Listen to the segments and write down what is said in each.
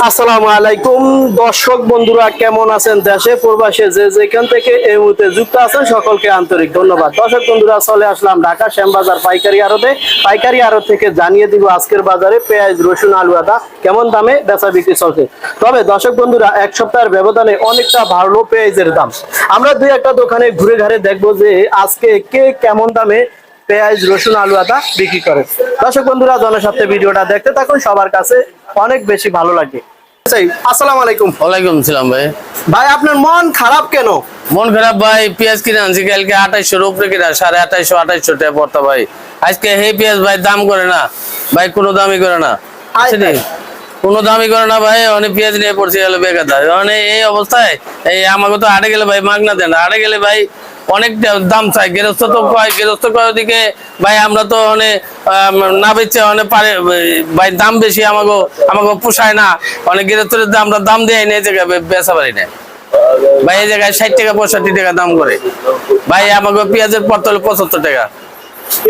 আসসালামু আলাইকুম দর্শক বন্ধুরা, কেমন আছেন? দেশে প্রবাসে যে যেখান থেকে এই মুহূর্তে যুক্ত আছেন সকলকে আন্তরিক ধন্যবাদ। দর্শক বন্ধুরা, চলে আসলাম ঢাকা শ্যামবাজার পাইকারি আড়ত থেকে জানিয়ে দিব আজকের বাজারে পেঁয়াজ, রসুন, আলু, আদা কেমন দামে বেচা বিক্রি চলছে। তবে দর্শক বন্ধুরা, এক সপ্তাহের ব্যবধানে অনেকটা ভালো পেঁয়াজের দাম। আমরা দুই একটা দোকানে ঘুরে ঘাড়ে দেখবো যে আজকে কে কেমন দামে পেঁয়াজ, রসুন, আলু, আদা বিক্রি করে। দর্শক বন্ধুরা, জনস্বার্থে ভিডিওটা দেখতে থাকুন, সবার কাছে অনেক বেশি ভালো লাগে। আসসালামু আলাইকুম। ওয়ালাইকুম আসসালাম ভাই। ভাই, আপনার মন খারাপ কেন? মন খারাপ ভাই, পেঁয়াজ কিনে আনছি কালকে 2800 উপরে কিনা 2850 টাকা পড়তা ভাই। আজকে হে পেঁয়াজ ভাই দাম করে না ভাই, কোনো দামই করে না, কোনো দামই করে না ভাই। অনেক পেঁয়াজ নিয়ে পড়ছে গেল বেকার। মানে এই অবস্থায় এই আমাকে তো হাটে গেলে ভাই মাগনা দেন, হাটে গেলে ভাই অনেক দাম চাই। গৃহস্থ তো কয়, গৃহস্থ কয় দিকে ভাই আমরা তো অনেক না বেচে অনেক পারে ভাই, দাম বেশি, আমাকে পোষায় না। অনেক গৃহস্থের আমরা দাম দেয় না, এই জায়গায় বেচা পারি না ভাই। এই জায়গায় 60 টাকা 65 টাকা দাম করে ভাই। আমাকে পেঁয়াজের পড়তে হলো 75 টাকা।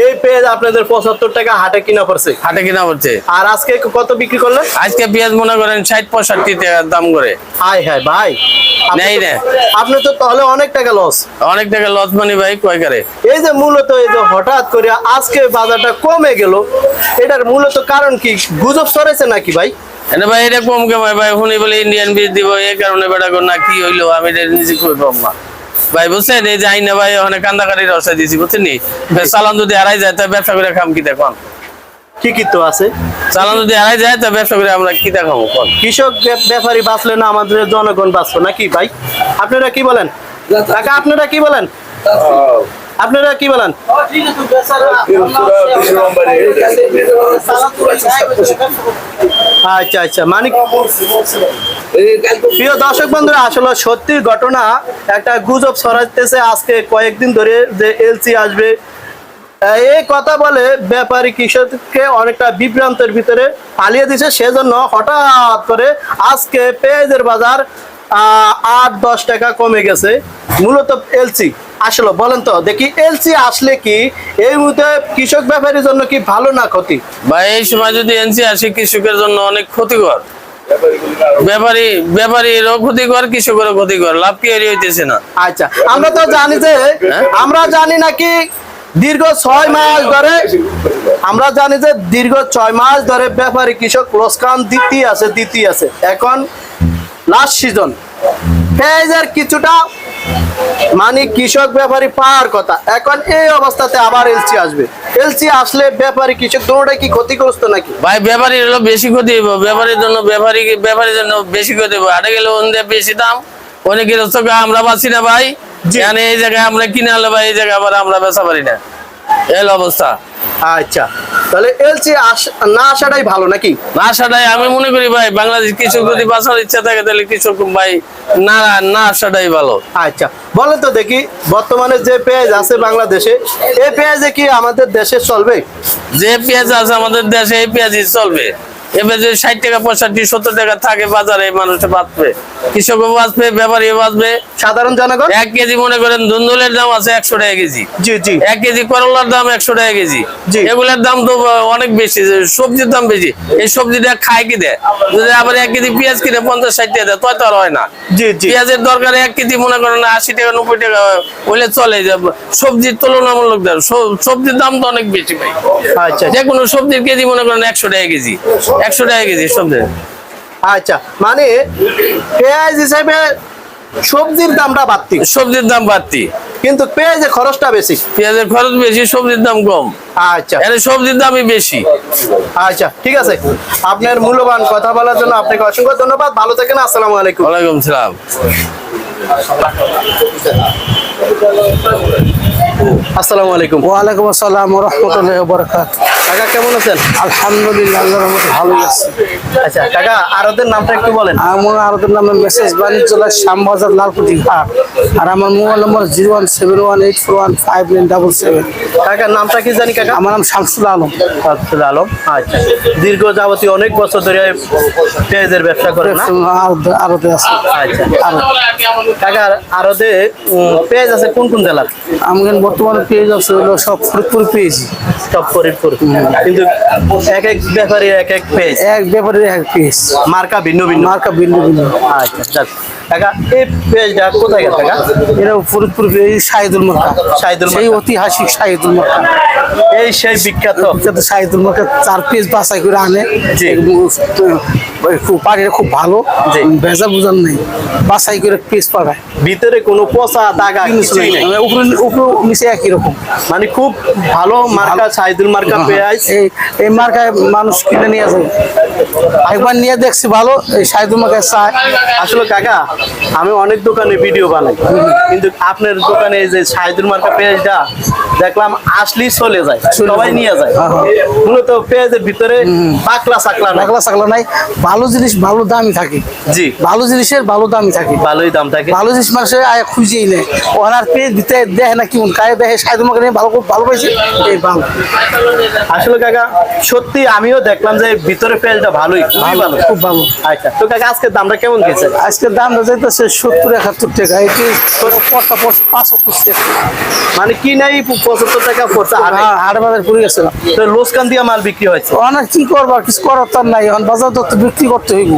এই পেঁয়াজ আপনাদের 75 টাকা হাটে কিনা পড়ছে? হাটে কিনা পড়ছে। আর আজকে কত বিক্রি করলেন? আজকে পেঁয়াজ মনে করেন 60-65 টাকা দাম করে। হাই হাই ভাই, নেই রে, আপনি তো তাহলে অনেক টাকা লস। অনেক টাকা লস মানে ভাই কয় করে। এই যে মূলত এই যে হঠাৎ করে আজকে বাজারটা কমে গেল, এটার মূলত কারণ কি? গুজব ছড়াইছে নাকি ভাই? ভাই এটা কম কেমন ভাই, শুনি বলে ইন্ডিয়ান বীজ দিব, এই কারণে বেটা না কি হইলো আমি নিজে খুবই কম না ভাই, বুঝছেন? এই যাই না ভাই, অনেক কান্দাকাটি রসা দিয়েছি, বুঝছেন নি? চালান যদি হারাই যায় তা ব্যবসা করে খাম কি দেখুন, ঠিকই তো আছে। চালান যদি হারাই যায় তা ব্যবসা করে আমরা কি দেখাবো? কৃষক ব্যাপারী বাঁচলে না আমাদের জনগণ বাঁচলো নাকি ভাই? আপনারা কি বলেন কাকা? আপনারা কি বলেন? আপনারা কি বলেন? আচ্ছা আচ্ছা, মানে প্রিয় দর্শক বন্ধুরা, আসলে সত্যি ঘটনা, একটা গুজব ছড়াইতেছে আজকে কয়েকদিন ধরে যে এলসি আসবে এই কথা বলে ব্যাপারী কৃষককে অনেকটা বিভ্রান্তের ভিতরে পালিয়ে দিছে। সেজন্য হঠাৎ করে আজকে পেঁয়াজের বাজার 8-10 টাকা কমে গেছে। মূলত এলসি আসলে বলেন তো দেখি, এলসি আসলে কি এই মুহূর্তে কৃষক ব্যাপারীর জন্য কি ভালো না ক্ষতি? ভাই এই সময় যদি এলসি আসে কৃষকের জন্য অনেক ক্ষতিকর। ব্যাপারীরও ক্ষতিকর, কৃষকেরও ক্ষতিকর, লাভ কি হইতেছে না। আচ্ছা, আমরা তো জানি যে আমরা জানি নাকি দীর্ঘ 6 মাস ধরে, আমরা জানি যে দীর্ঘ 6 মাস ধরে ব্যাপারী কৃষক লোকসান দিতেই আছে। এখন লাস্ট সিজন পেঁয়াজের কিছুটা মানে কৃষক ব্যাপারী পাওয়ার কথা, এখন এই অবস্থাতে আবার এলসি আসবে। এলসি আসলে ব্যাপারী কৃষক দুটোটাই কি ক্ষতিগ্রস্ত নাকি? ভাই ব্যাপারীর হলো বেশি ক্ষতি হইব, ব্যাপারীর জন্য ব্যাপারীর জন্য বেশি ক্ষতি হইব। হাটে গেলে ওদের বেশি দাম, অনেক গৃহস্থ আমরা পাচ্ছি না ভাই। এই জায়গায় আমরা কিনে আনলে ভাই এই জায়গায় আবার আমরা বেচা পারি না, এই অবস্থা। আচ্ছা, তাহলে এলসি না আসাটাই ভালো নাকি? না আসাটাই আমি মনে করি ভাই, বাংলাদেশ কৃষক যদি বাঁচার ইচ্ছা থাকে তাহলে কৃষক ভাই না আসাটাই ভালো। আচ্ছা, বলেন তো দেখি, বর্তমানে যে পেঁয়াজ আছে বাংলাদেশে, এই পেঁয়াজে কি আমাদের দেশে চলবে? যে পেঁয়াজ আছে আমাদের দেশে এই পেঁয়াজই চলবে। এবার যদি 60 টাকা 65-70 টাকা থাকে বাজারে, মানুষে বাঁচবে, কৃষকও বাঁচবে, ব্যাপারীও বাঁচবে, সাধারণ জনগণ। 1 কেজি মনে করেন ধুন্দুলের দাম আছে 100 টাকা কেজি। জি জি। 1 কেজি করলার দাম 100 টাকা কেজি। এগুলোর দাম তো অনেক বেশি, সবজির দাম বেশি। এই সবজিটা খায় কি দেয়? যদি আবার 1 কেজি পেঁয়াজ কিনে 50-60 টাকা দেয়, তো আর হয় না। জি জি। পেঁয়াজের দরকার 1 কেজি মনে করেন 80 টাকা 90 টাকা হইলে চলে যাবে। সবজির তুলনামূলক দাম, সবজির দাম তো অনেক বেশি ভাই। আচ্ছা, যে কোনো সবজির কেজি মনে করেন 100 টাকা কেজি, 100 টাকা কেজি সবজি। আচ্ছা, মানে পেঁয়াজ হিসেবে সবজির দামটা বাড়তি, সবজির দাম বাড়তি, কিন্তু পেঁয়াজের খরচটা বেশি। পেঁয়াজের খরচ বেশি, সবজির দাম কম। আচ্ছা, এর সবজির দামই বেশি। আচ্ছা ঠিক আছে, আপনার মূল্যবান কথা বলার জন্য আপনাকে অসংখ্য ধন্যবাদ। ভালো থাকেন। আসসালামু আলাইকুম। ওয়ালাইকুম সালাম। আসসালামু আলাইকুম। ওয়ালাইকুম আসসালাম ওয়া রাহমাতুল্লাহি ওয়া বারাকাতুহু। কাকা কেমন আছেন? আলহামদুলিল্লাহ, আল্লাহর রহমতে ভালো আছি। আচ্ছা কাকা, আরদের নামটা একটু বলেন। আমার আরদের নাম মেসেজ বাণিজ্যালয়, শ্যামবাজার, লালকুঠি ঘাট। আর আমার মোবাইল নম্বর 01718415977। কাকার নামটা কি জানি কাকা? আমার নাম শামসুল আলম। আব্দুল আলম। আচ্ছা, দীর্ঘ যাবতীয় অনেক বছর ধরে পেঁয়াজের ব্যবসা করেন না? আরতে আছে। আচ্ছা, কাকার আরতে পেঁয়াজ আছে কোন কোন জেলার? আমাদের বর্তমানে পেজ আছে হলো সব ফরিদপুর পেজ, সব ফরিদপুর, কিন্তু এক এক ব্যাপারে এক এক পেঁয়াজ, এক ব্যাপারে এক পেজ, মার্কা ভিন্ন ভিন্ন। মার্কা ভিন্ন ভিন্ন। আচ্ছা যাক কাকা, এই পেঁয়াজটা কোথায় গেছে কাকা? এটা ফরিদপুর পেজ শাহিদুল মার্কা, শাহিদুল সেই মার্কা। ঐতিহাসিক শাহিদুল মার্কা। এই সেই বিখ্যাত। বিখ্যাত শাহিদুল মার্কা 4 পেজ বাছাই করে আনে। জি। পাখিটা খুব ভালো, জি। ভেজা বুঝান নেই, বাছাই করে পেজ পাঠায়। ভিতরে কোনো পচা দাগা কিছুই নেই, উপরে নিচে একই রকম। মানে খুব ভালো মার্কা, শাহিদুল মার্কা পেঁয়াজ। এই মার্কায় মানুষ কিনে নিয়ে যায়, একবার নিয়ে দেখছি ভালো, এই শাহিদুল মার্কায় চায়। আসলে কাকা, আমি অনেক দোকানে ভিডিও বানাই, কিন্তু আপনার দোকানে এই যে শাহিদুল মার্কা পেঁয়াজটা দেখলাম আসলেই চলে যায়, সবাই নিয়ে যায়। মূলত পেঁয়াজের ভিতরে পাকলা সাকলা না। পাগলা সাগলা নাই, ভালো জিনিস ভালো দামই থাকে। জি, ভালো জিনিসের ভালো দামই থাকে। ভালোই দাম থাকে। ভালো জিনিস মানুষের আয় খুঁজেই নেয়, ওনার পেজ ভিতরে দেখে না কেমন কায়ে দেখে শাহিদুল মার্কা নিয়ে ভালো ভালো পাইছে, এই ভালো। আসলে কাকা, সত্যি আমিও দেখলাম যে ভিতরে পেঁয়াজটা ভালোই, খুবই ভালো। খুব ভালো। আচ্ছা, তো কাকা আজকের দামটা কেমন গেছে? আজকের দামটা যাইতেছে 70-71 টাকা, এটি পড়তা 75 টাকা। মানে কি নাই 75 টাকা পড়ছে। হাট বাজার পড়ে গেছে না, তো লোসকান দিয়া মাল বিক্রি হয়েছে। অনেক কি করবা, কিছু করার তার নাই, এখন বাজার তো বিক্রি করতে হইব।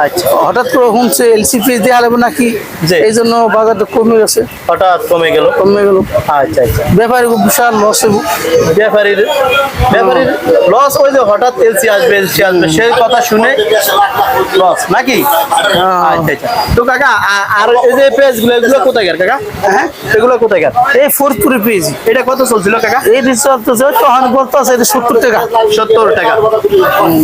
আচ্ছা, হঠাৎ করে শুনছে এলসি পেজ দেওয়া যাবে নাকি, জি। এই জন্য বাজারটা কমে গেছে, হঠাৎ কমে গেল। কমে গেল। আচ্ছা আচ্ছা, ব্যাপারী খুব বিশাল লস হইব। ব্যাপারীর লস, ওই যে হঠাৎ এলসি আসবে সেই কথা শুনে লস নাকি? আচ্ছা আচ্ছা, তো কাকা আর এই যে পেজ গুলো, এগুলো কোথায় গেল কাকা? হ্যাঁ, এগুলো কোথায় গেল? এই ফরিদপুরে পেজ এটা কত চলছিল কাকা? এই চলতেছে, তখন বলতেছে এটা 70 টাকা। 70 টাকা।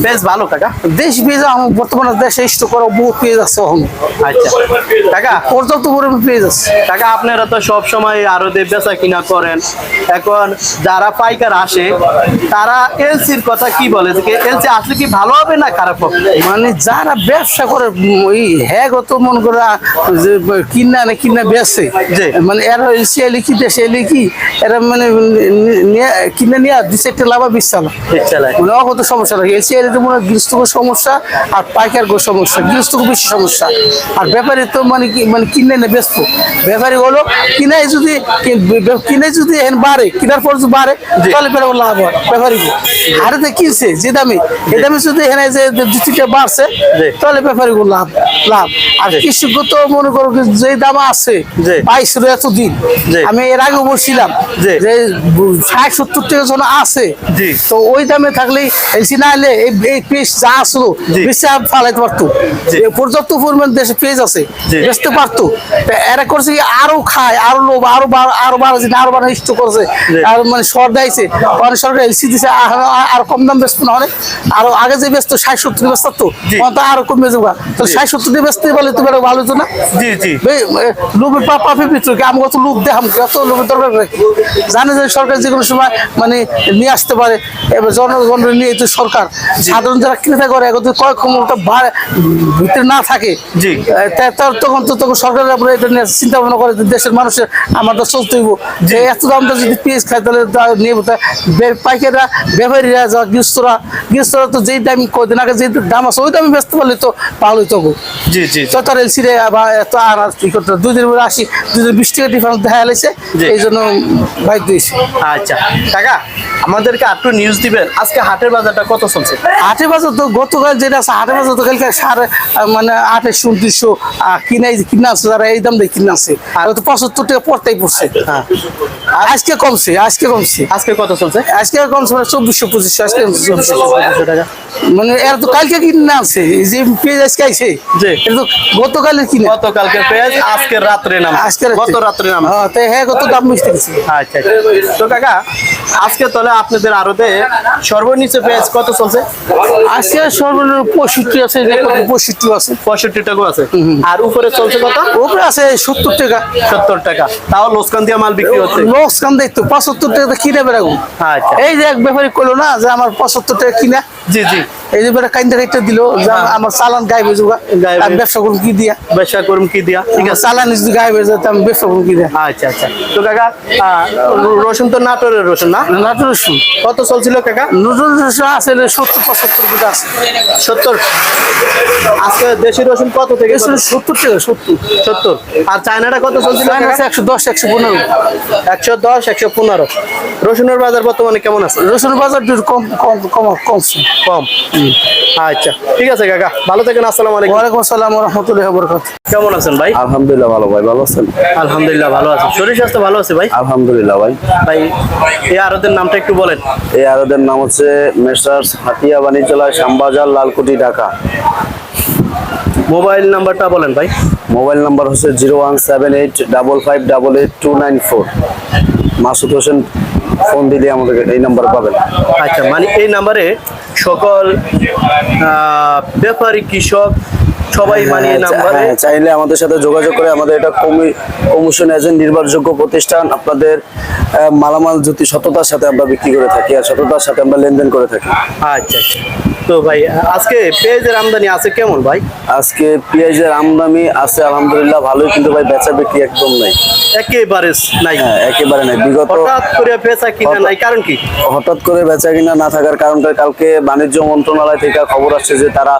বেশ ভালো কাকা। দেশ পেজ বর্তমানে দেশে স্টক করা বহু পেজ আছে, এখন আচ্ছা কাকা, পর্যাপ্ত পরিমাণ পেজ আছে। কাকা আপনারা তো সব সময় আরো বেচা কিনা করেন, এখন যারা পাইকার আসে তারা এলসির কথা কি বলে, যে এলসি আসলে কি ভালো হবে না খারাপ হবে? মানে যারা ব্যবসা করে ওই হ্যাঁ গত মন করে যে কিনা বেচে, জি। মানে এরা এলসি কি দেশে এলি কি এরা মানে কিনে নিয়ে 2-4 লাভ বিশাল, মানে অগত সমস্যা লাগে। এলসি এলি তো মনে হয় গৃহস্থকে সমস্যা, আর পাইকার গো সমস্যা, গৃহস্থকে বেশি সমস্যা। আর ব্যাপারী তো মানে কি, মানে কিনে না ব্যস্ত, ব্যাপারী হলো কিনাই যদি এখন বাড়ে, কেনার পর যদি বাড়ে তাহলে বেড়ে লাভ হয় ব্যাপারী। হাড়েতে কিনছে যে দামে, এই দামে যদি এখানে যে 2 টাকা বাড়ছে জি। তাহলে ব্যাপারী লাভ। আর কৃষক তো মনে করো যে দাম আছে জি। পাইছিল এতদিন, জি। আমি এর আগে বলছিলাম জি। যে 60-70 টাকা জন আছে, জি। তো ওই দামে থাকলে এলসি না হলে এই পেজ যা আসলো জি। বেশি ফালাইতে পারতো। জি। পর্যাপ্ত পরিমাণ দেশে পেজ আছে, জি। বেচতে পারতো। তা এরা করছে কি, আরো খায়, আরো লোভ, আরো বাড়া ইষ্ট করছে, জি। আর মানে সর দেয়ছে, অনেক সরকার এলসি দিছে, আর কম দাম বেচতো না, অনেক আরো আগে যে বেচতো 60-70 বেচতো, তো জি। আরো কমে যাবো। তো 60-70 বেচতে পারলে তো বেড়ে ভালো হতো না। জি জি, লোভের পাপের ভিতরে আমি কত লোভ দেখাম, কত লোভের দরকার রাখি। জানে যে সরকার যে কোনো সময় মানে নিয়ে আসতে পারে, এবার জনগণের নিয়ে তো সরকার, সাধারণ যারা কিনে থাকে ওরা এগোতে কয়েক ক্ষমতা ভিতরে না থাকে, জি। তখন সরকারের উপরে এটা নিয়ে চিন্তা ভাবনা করে যে দেশের মানুষের আমাদের চলতে হইব, যে এত দামটা যদি পেঁয়াজ খায় তাহলে নিয়ে পাইকাররা, ব্যাপারীরা, যারা গৃহস্থরা তো যেই দাম কদিন আগে যে দাম আছে ওই দামে বেচতে পারলে তো ভালোই তবু। জি জি, তো তার এলসি রে আবার এত আর কি করতে 2 দিন পরে আসি, 20 টাকা ডিফারেন্স দেখা গেছে, জি। এই জন্য বাইক দিয়েছি। আচ্ছা কাকা, আমাদেরকে একটু নিউজ দিবেন, আজকে হাটের বাজারটা কত চলছে? হাটের বাজার তো গতকাল যেটা আছে, হাটের বাজার তো কালকে মানে 2800-2900 কিনা আছে, যারা এই দাম দিয়ে কিনা আছে, আর তো 75 টাকা পড়তেই পড়ছে। হ্যাঁ, আজকে কমছে। আজকে কত চলছে? আজকে কমছে মানে 2400-2500, আজকে 2400 টাকা। মানে এরা তো কালকে কিনে আছে, এই যে পেঁয়াজ আজকে আইছে, জি। এটা তো গতকালের কিনে, গতকালকে পেঁয়াজ আজকে রাত্রে নাম, গত রাত্রে নাম। তাই হ্যাঁ কত দাম মিশতে গেছে। আচ্ছা আচ্ছা, তো কাকা আজকে তাহলে আপনাদের আরতে সর্বনিচে পেঁয়াজ কত চলছে? আজকে সর্বনিম্ন 65 আছে, 65 আছে, 65 টাকা আছে। আর উপরে চলছে কত? উপরে আছে 70 টাকা। 70 টাকা। তাও লোসকান দিয়ে মাল বিক্রি হচ্ছে। লোকসান দেখতো 75 টাকা কিনে বেড়াবো। আচ্ছা এই যে এক ব্যাপারী কইলো না যে আমার 75 টাকা কিনা, জি জি। এই যে বেটা কাইন্দা একটা দিল যে আমার চালান গায়েব হয়ে যাবে, গায়েব আমি ব্যবসা করুন কি দিয়া? ব্যবসা করুন কি দিয়া? ঠিক আছে। চালান যদি গায়েব হয়ে যায় আমি ব্যবসা করুন কি দিয়া? আচ্ছা আচ্ছা। তো কাকা রসুন তো নাটোরের রসুন না? নাটোর রসুন কত চলছিল কাকা? নতুন রসুন আছে 70-75 টাকা আছে। 70। আজকে দেশি রসুন কত থেকে? 70 টাকা 70। 70। আর চায়নাটা কত চলছিল? 110-115। 110 115। রসুনের বাজার বর্তমানে কেমন আছে? রসুন বাজার একটু কমছে। কম। আচ্ছা ঠিক আছে কাকা, ভালো থাকেন। আসসালামু আলাইকুম। ওয়ালাইকুম আসসালাম ওয়া রাহমাতুল্লাহি ওয়া বারাকাতুহু। কেমন আছেন ভাই? আলহামদুলিল্লাহ ভালো ভাই, ভালো আছেন? আলহামদুলিল্লাহ ভালো আছি। শরীর স্বাস্থ্য ভালো আছে ভাই? আলহামদুলিল্লাহ ভাই। ভাই এই আড়তের নামটা একটু বলেন। এই আরদের নাম হচ্ছে মেসার্স হাতিয়া বাণিজ্যালয়, শ্যামবাজার, লালকুটি, ঢাকা। মোবাইল নাম্বারটা বলেন ভাই। মোবাইল নাম্বার হচ্ছে 01785588294। মাসুদ হোসেন ফোন দিলে আমাদের এই নাম্বার পাবেন। আচ্ছা, মানে এই নাম্বারে সকল ব্যাপারী কৃষক সবাই মানে এই নাম্বারে হ্যাঁ, চাইলে আমাদের সাথে যোগাযোগ করে, আমাদের এটা কমিশন এজেন্ট নির্ভরযোগ্য প্রতিষ্ঠান। আপনাদের মালামাল যদি সততার সাথে আমরা বিক্রি করে থাকি আর সততার সাথে আমরা লেনদেন করে থাকি। আচ্ছা আচ্ছা। তো ভাই আজকে পেঁয়াজের আমদানি আছে কেমন ভাই? আজকে পেঁয়াজের আমদানি আছে আলহামদুলিল্লাহ ভালোই, কিন্তু ভাই বেচা বিক্রি একদম নাই। একেবারে নাই? হ্যাঁ, একেবারে নাই। বিগত হঠাৎ করে বেচা কিনা নাই, কারণ কি? হঠাৎ করে বেচা কিনা না থাকার কারণটা, কালকে বাণিজ্য মন্ত্রণালয় থেকে খবর আসছে যে তারা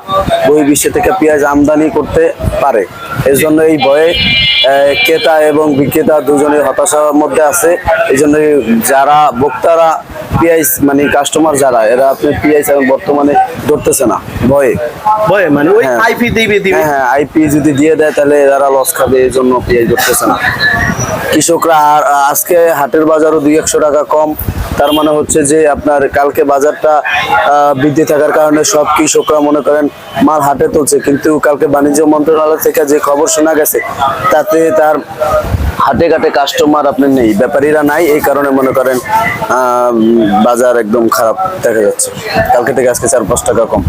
বহির্বিশ্ব থেকে পেঁয়াজ আমদানি করতে পারে। এর জন্য এই ভয়ে ক্রেতা এবং বিক্রেতা দুজনেই হতাশার মধ্যে আছে। এই জন্য যারা ভোক্তারা পেঁয়াজ মানে কাস্টমার যারা, এরা আপনি পেঁয়াজ এখন বর্তমানে ধরতেছে না ভয়ে। ভয়ে মানে ওই হ্যাঁ। আইপি দিবে। হ্যাঁ, আইপি যদি দিয়ে দেয় তাহলে এরা লস খাবে, এই জন্য পেঁয়াজ ধরতেছে না কৃষকরা। আর আজকে হাটের বাজারও 200 টাকা কম। তার মানে হচ্ছে যে আপনার কালকে বাজারটা বৃদ্ধি থাকার কারণে সব কৃষকরা মনে করেন মাল হাটে তুলছে, কিন্তু কালকে বাণিজ্য মন্ত্রণালয় থেকে যে খবর শোনা গেছে তাতে তার হাটে ঘাটে কাস্টমার আপনি নেই, ব্যাপারীরা নাই। এই কারণে মনে করেন বাজার একদম খারাপ দেখা যাচ্ছে। কালকে থেকে আজকে 4-5 টাকা কম।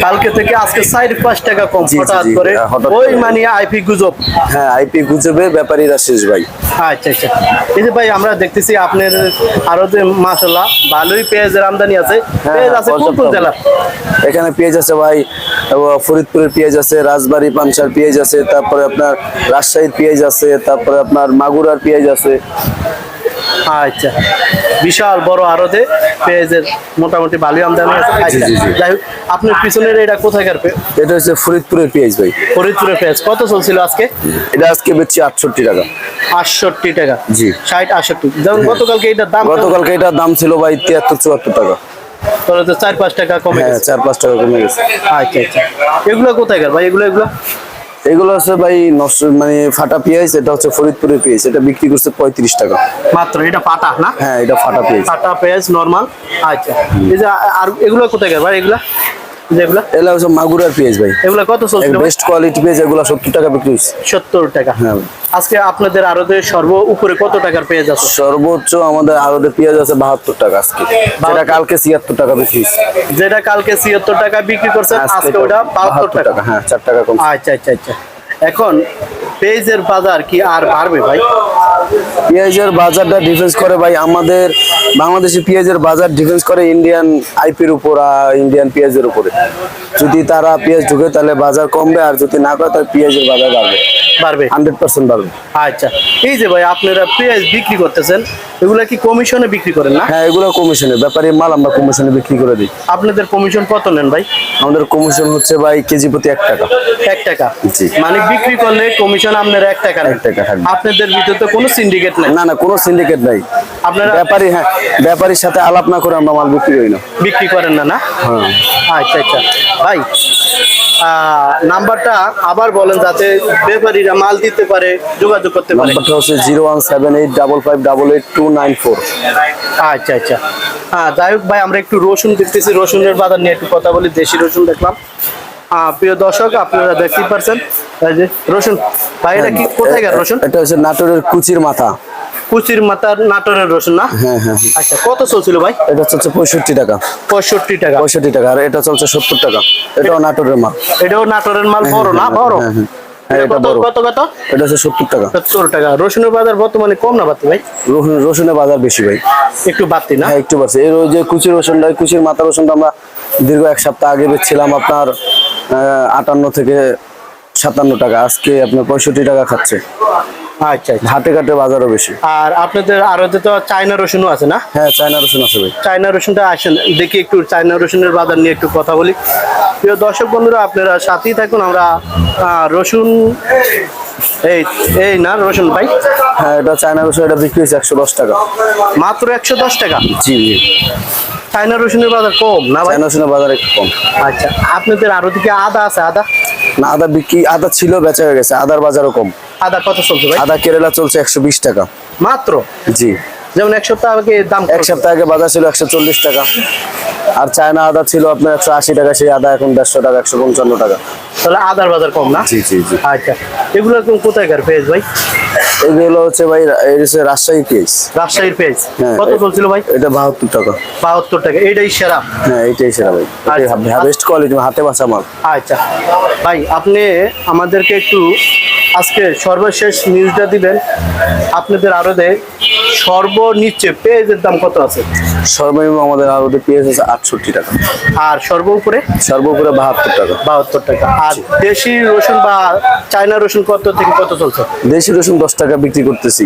কালকে থেকে আজকে 4-5 টাকা কম জি, জি, হঠাৎ জি, করে। হঠাৎ ওই করে। মানে আইপি গুজব। হ্যাঁ, আইপি গুজবে ব্যাপারীরা শেষ ভাই। আচ্ছা আচ্ছা। এই যে ভাই আমরা দেখতেছি আপনার আরো যে মাশাআল্লাহ ভালোই পেঁয়াজের আমদানি আছে। পেঁয়াজ আছে কোন কোন জেলার? এখানে পেঁয়াজ আছে ভাই, ফরিদপুরের পেঁয়াজ আছে, রাজবাড়ী পানসার পেঁয়াজ আছে, তারপরে আপনার রাজশাহীর পেঁয়াজ আছে, তারপরে আপনার মাগুরার পেঁয়াজ আছে। আচ্ছা, বিশাল বড় আড়তে পেঁয়াজের মোটামুটি ভালোই আমদানি আছে। আচ্ছা, জি, জি। যাই হোক, আপনার পিছনের এটা কোথাকার এটা হচ্ছে ফরিদপুরের পেঁয়াজ ভাই। ফরিদপুরের পেঁয়াজ কত চলছিল আজকে? এটা আজকে বেচছি 68 টাকা। 68 টাকা? জি। 60-68। যেমন গতকালকে এটার দাম গতকালকে এটার দাম ছিল ভাই 73-74 টাকা। তাহলে তো 4-5 টাকা কমে হ্যাঁ, গেছে। 4-5 টাকা কমে গেছে। আচ্ছা আচ্ছা। এগুলো কোথাকার ভাই? এগুলো এগুলো হচ্ছে ভাই নষ্ট মানে ফাটা পেঁয়াজ। এটা হচ্ছে ফরিদপুরের পেঁয়াজ, এটা বিক্রি করছে 35 টাকা মাত্র। এটা পাটা না? হ্যাঁ, এটা ফাটা পেঁয়াজ। পাটা পেঁয়াজ নরমাল। আচ্ছা, এই যে আর এগুলো কোথাকার ভাই? এগুলা যেগুলা এগুলো হচ্ছে মাগুরার পেঁয়াজ ভাই। এগুলা কত চলছিল ভাই? বেস্ট কোয়ালিটি পেঁয়াজ, এগুলো 70 টাকা বিক্রি হচ্ছে। 70 টাকা। হ্যাঁ। আজকে আপনাদের আরতে সর্ব উপরে কত টাকার পেঁয়াজ আছে? সর্বোচ্চ আমাদের আরতে পেঁয়াজ আছে 72 টাকা আজকে, যেটা কালকে 76 টাকা বিক্রি হচ্ছে। যেটা কালকে 76 টাকা বিক্রি করছেন, আজকে ওটা 72 টাকা। হ্যাঁ, 4 টাকা কম। আচ্ছা আচ্ছা আচ্ছা। এখন পেঁয়াজের বাজার কি আর বাড়বে ভাই? পেঁয়াজের বাজারটা ডিফেন্স করে ভাই, আমাদের বাংলাদেশি পেঁয়াজের বাজার ডিফেন্স করে ইন্ডিয়ান আইপির উপর আর ইন্ডিয়ান পেঁয়াজের উপরে। যদি তারা পেঁয়াজ ঢুকে তাহলে বাজার কমবে, আর যদি না করে তাহলে পেঁয়াজের বাজার বাড়বে। 100% বাড়বে। আচ্ছা, এই যে ভাই আপনারা পেঁয়াজ বিক্রি করতেছেন, এগুলা কি কমিশনে বিক্রি করেন না? হ্যাঁ, এগুলো কমিশনে, ব্যাপারী মাল আমরা কমিশনে বিক্রি করে দিই। আপনাদের কমিশন কত নেন ভাই? আমাদের কমিশন হচ্ছে ভাই কেজি প্রতি 1 টাকা। 1 টাকা? জি। মানে বিক্রি করলে কমিশন আপনারা 1 টাকা নেন? 1 টাকা থাকবে। আপনাদের ভিতরে তো কোনো সিন্ডিকেট নাই? না না, কোনো সিন্ডিকেট নাই। আপনারা ব্যাপারী, হ্যাঁ, ব্যাপারীর সাথে আলাপ না করে আমরা মাল বিক্রি করি না। বিক্রি করেন না? না। হ্যাঁ। আচ্ছা আচ্ছা ভাই, নাম্বারটা আবার বলেন যাতে ব্যাপারীরা মাল দিতে পারে, যোগাযোগ করতে পারে। নাম্বারটা হচ্ছে 01785558294। আচ্ছা আচ্ছা। হ্যাঁ, যাই হোক ভাই, আমরা একটু রসুন দেখতেছি, রসুনের বাজার নিয়ে একটু কথা বলি। দেশি রসুন দেখলাম। প্রিয় দর্শক, আপনারা দেখতেই পারছেন এই যে রসুন। ভাই এটা কি কোথাকার রসুন? এটা হচ্ছে নাটোরের কুচির মাথা। কুচির মাথার নাটোরের রসুন না? হ্যাঁ হ্যাঁ। আচ্ছা, কত চলছিল ভাই? এটা হচ্ছে 65 টাকা। 65 টাকা? 65 টাকা। আর এটা চলছে 70 টাকা। এটাও নাটোরের মাল। এটাও নাটোরের মাল। বড় না? বড়। হ্যাঁ হ্যাঁ। হ্যাঁ, এটা কত বড়। কত কত? এটা হচ্ছে 70 টাকা। 70 টাকা। রসুনের বাজার বর্তমানে কম না বাড়তি ভাই? রসুনের বাজার বেশি ভাই। একটু বাড়তি না? হ্যাঁ, একটু বাড়ছে। এর ওই যে কুচির রসুনটা, কুচির মাথা রসুনটা আমরা দীর্ঘ এক সপ্তাহ আগে বেচছিলাম আপনার 58 থেকে 57 টাকা, আজকে আপনার 65 টাকা খাচ্ছে। আচ্ছা আচ্ছা। হাটে ঘাটে বাজারও বেশি। আর আপনাদের আরতে তো চায়না রসুনও আছে না? হ্যাঁ, চায়না রসুন আছে ভাই। চায়না রসুনটা আসেন দেখি একটু চায়না রসুনের বাজার নিয়ে একটু কথা বলি। প্রিয় দর্শক বন্ধুরা আপনারা সাথেই থাকুন। আমরা রসুন এই এই না রসুন ভাই, হ্যাঁ, এটা চায়না রসুন, এটা বিক্রি হয়েছে 110 টাকা। মাত্র 110 টাকা? জি। চায়না রসুনের বাজার কম না ভাই? চায়না রসুনের বাজার একটু কম। আচ্ছা, আপনাদের আরো দিকে আদা আছে? আদা না, আদা বিক্রি, আদা ছিল বেচা হয়ে গেছে, আদার বাজারও কম। আদা কত চলছে ভাই? আদা কেরালা চলছে 120 টাকা মাত্র? জি। যেমন এক সপ্তাহ আগে দাম এক সপ্তাহ আগে বাজার ছিল 140 টাকা, আর চায়না আদা ছিল আপনার 180 টাকা, সেই আদা এখন 150 টাকা, 155 টাকা। তাহলে আদার বাজার কম না? জি জি জি। আচ্ছা, এগুলো কোথায়কার পেঁয়াজ ভাই? এগুলো হচ্ছে ভাই, এই হচ্ছে রাজশাহী পেঁয়াজ। রাজশাহীর পেঁয়াজ হ্যাঁ, কত চলছিল ভাই? এটা 72 টাকা। 72 টাকা, এইটাই সেরা? হ্যাঁ, এইটাই সেরা ভাই, আচ্ছা। বেস্ট কোয়ালিটি, হাতে বাঁচা মাল। আচ্ছা ভাই, আপনি আমাদেরকে একটু আজকে সর্বশেষ নিউজটা দিবেন। আপনাদের আরতে সর্বনিচে পেঁয়াজের দাম কত আছে? সর্বনিম্ন আমাদের আরতে পেঁয়াজ আছে 68 টাকা, আর সর্বোপরে? সর্বোপরে 72 টাকা। 72 টাকা। আর দেশি রসুন বা চায়না রসুন কত থেকে কত চলছে? দেশি রসুন 10 টাকা বিক্রি করতেছি।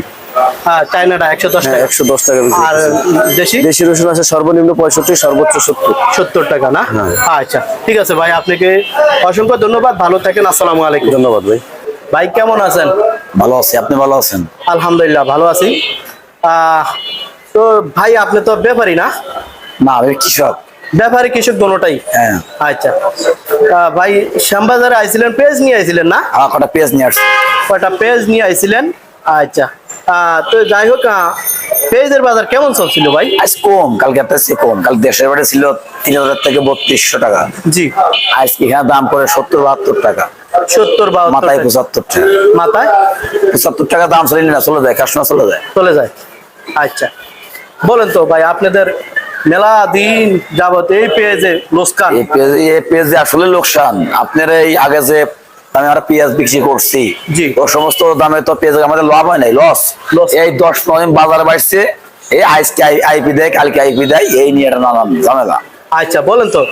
হ্যাঁ, চায়নাটা 110 হ্যাঁ, টাকা। 110 টাকা বিক্রি আর করতেছি। দেশি? দেশি রসুন আছে সর্বনিম্ন 65, সর্বোচ্চ 70। 70 টাকা না? আচ্ছা, ঠিক আছে ভাই, আপনাকে অসংখ্য ধন্যবাদ। ভালো থাকেন। আসসালামু আলাইকুম। ধন্যবাদ ভাই। ভাই কেমন আছেন? ভালো আছি, আপনি ভালো আছেন? আলহামদুলিল্লাহ ভালো আছি। তো ভাই, আপনি তো ব্যাপারী না? না, আমি কৃষক। ব্যাপারী কৃষক দোনোটাই? হ্যাঁ। আচ্ছা, ভাই শ্যামবাজারে আইছিলেন, পেঁয়াজ নিয়ে আইছিলেন না? আমার কটা পেঁয়াজ নিয়ে আসছি। কয়টা পেঁয়াজ নিয়ে আইছিলেন? আচ্ছা, তো যাই হোক, পেঁয়াজের বাজার কেমন চলছিল ভাই? আজ কম, কালকে একটা চেয়ে কম। কাল দেশের বাড়ি ছিল 3000 থেকে 3200 টাকা। জি। আজকে এখানে দাম করে 70-72 টাকা। 70-72 মাথায় টাকা। 75 টাকা। মাথায় 75 টাকা দাম চলে না, চলে যায়, কাস্টমার চলে যায়। চলে যায়। আচ্ছা, বলেন তো ভাই, আপনাদের মেলা দিন যাবত এই পেঁয়াজে লোকসান? এই পেঁয়াজে আসলে লোকসান। আপনার এই আগে যে আমি আর পেঁয়াজ বিক্রি করছি, জি। ও সমস্ত দামে তো পেঁয়াজ আমাদের লাভ হয় নাই, লস। এই 10 নভেম্বর বাজার বাড়ছে, এই আজকে আইপি দেয়, কালকে আইপি দেয়, এই নিয়ে একটা নানান ঝামেলা। আচ্ছা, বলেন তো,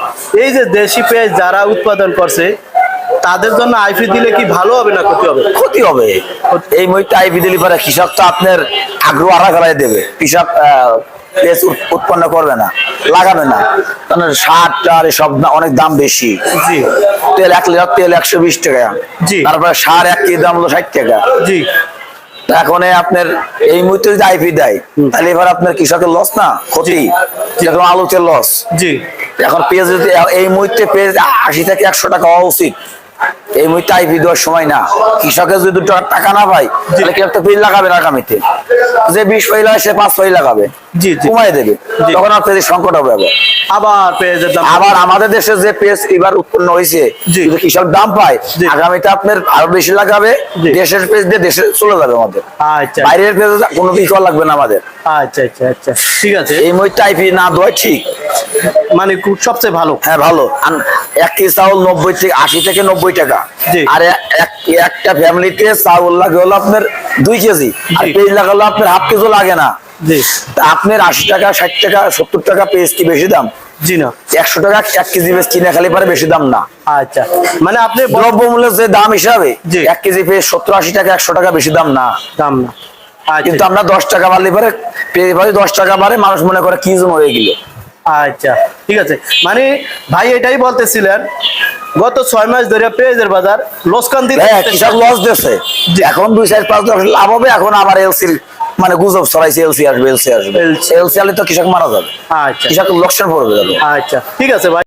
এই যে দেশি পেঁয়াজ যারা উৎপাদন করছে তাদের জন্য আইপি দিলে কি ভালো হবে না ক্ষতি হবে? ক্ষতি হবে। এই মুহূর্তে আইপি দিলে পরে কৃষক তো আপনার আগ্রহ আড়া করাই দেবে, কৃষক পেঁয়াজ উৎপন্ন করবে না, লাগাবে না, কারণ সার টার এসব অনেক দাম বেশি। জি। তেল 1 লিটার তেল 120 টাকা। জি। তারপরে সার 1 কেজি দাম হলো 60 টাকা। জি। এখন আপনার এই মুহূর্তে যদি আইপি দেয়, তাহলে এবার আপনার কৃষকের লস না, ক্ষতি। যেরকম আলুতে লস। জি। এখন পেঁয়াজ যদি এই মুহূর্তে পেঁয়াজ 80 থেকে 100 টাকা হওয়া উচিত। এই মুহূর্তে আইপি দেওয়ার সময় না। কৃষকের যদি 2 টাকা না পায়, তাহলে কি একটা পেঁয়াজ লাগাবে আগামীতে? যে 20 পয়সা লাগায় সে 5 পয়সা লাগাবে, জি, জি। কমাই দেবে। জি। তখন আপনার সংকট হবে। আবার পেঁয়াজের দাম? আবার আমাদের দেশে যে পেঁয়াজ এবার উৎপন্ন হয়েছে, জি। যদি কৃষক দাম পায়, জি। আগামীতে আপনার আরো বেশি লাগাবে, জি। দেশের পেঁয়াজ দিয়ে দেশে চলে যাবে আমাদের। আচ্ছা বাইরের পেঁয়াজ কোনো কিছু করা লাগবে না আমাদের। আচ্ছা আচ্ছা আচ্ছা, ঠিক আছে। এই মুহূর্তে আইপি না দেওয়া ঠিক। মানে সবচেয়ে ভালো? হ্যাঁ, ভালো। 1 কেজি চাউল 80 থেকে 90 টাকা। জি। আর একটা ফ্যামিলিতে চাউল লাগে হলো আপনার 2 কেজি, আর জি। পেঁয়াজ লাগালো আপনার হাফ কেজি লাগে না। জি। তা আপনার 80 টাকা, 60 টাকা, 70 টাকা পেঁয়াজ কি বেশি দাম? জি না। 100 টাকা 1 কেজি পেঁয়াজ কিনে খালি পারে বেশি দাম না। আচ্ছা, মানে আপনি দ্রব্যমূল্যের যে দাম হিসাবে জি। 1 কেজি পেঁয়াজ 70-80 টাকা, 100 টাকা বেশি দাম না। দাম না। আচ্ছা। কিন্তু আমরা 10 টাকা বাড়লে পারে পেঁয়াজ ভাই 10 টাকা বাড়ে, মানুষ মনে করে কি জন্য হয়ে গেল। আচ্ছা, ঠিক আছে। মানে ভাই এটাই বলতেছিলেন, গত 6 মাস ধরে পেঁয়াজের বাজার লোকসান দিতে? হ্যাঁ, কৃষক লস দিচ্ছে। এখন 2-4-5 লাভ হবে। এখন আবার এলসির মানে গুজব ছড়াইছে, এলসি আসবে, এলসি আসবে। LC এলসি আলে তো কৃষক মারা যাবে, আচ্ছা কৃষক লোকসান পড়বে। আচ্ছা, ঠিক আছে ভাই।